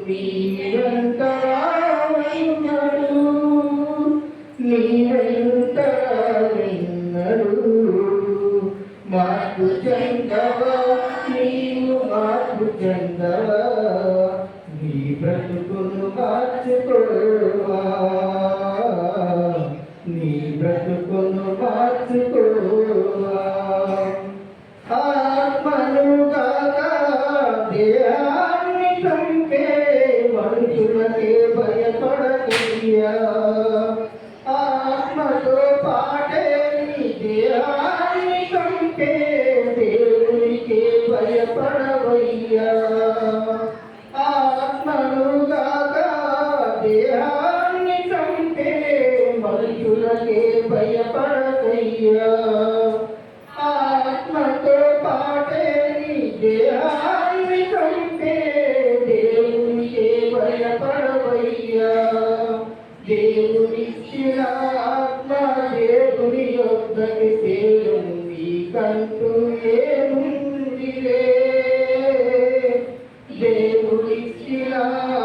నీ వెంట రావెన్నడు, నీ వెంట రావెన్నడు. మార్పు చెందవా నీవు, మార్పు చెందవా, నీ బ్రతుకును మార్చుకోవా, నీ బ్రతుకును మార్చుకోవా. ఆత్మను కాక దేహాన్ని చంపే మనుషులకే భయపడకయ్యా. ఆత్మతో పాటే నీ దేహాన్ని చంపే దేవునికే భయపడవయ్యా. ఆత్మను కాక దేహాన్ని చంపే మనుషులకే భయపడకయ్యా. ఆత్మతో పాటే నీ దేహాన్ని చంపే దేవునికే భయపడవయ్యా. దేవునిచ్చిన ఆత్మ దేవుని యొద్దకు చేరును, నీకంటూ ఏముందిలే. దేవునిచ్చిన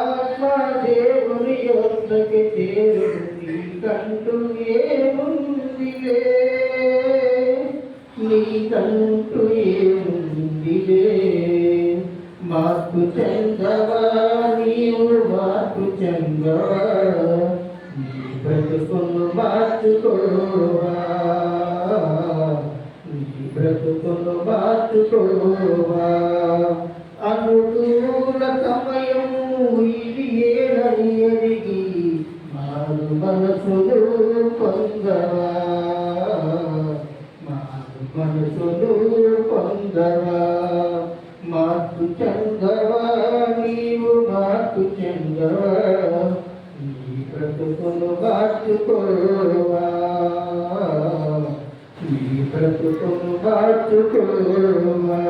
ఆత్మ దేవుని యొద్దకు చేరును, నీకంటూ ఏముందిలే, నీకంటూ ఏముందిలే. మార్పు చెందవా నీవు, మార్పు చెందవా, నీ బ్రతుకును మార్చుకోవా, నీ బ్రతుకును మార్చుకోవా. అనుకూల సమయము ఇది ఏనని ఎరిగి మారు మనసును పొందవా, మారు మనసును పొందవా. మార్పు చెందవా నీవు, మార్పు చెందవా, నీ బ్రతుకును మార్చుకోవా, నీ బ్రతుకును మార్చుకోవా.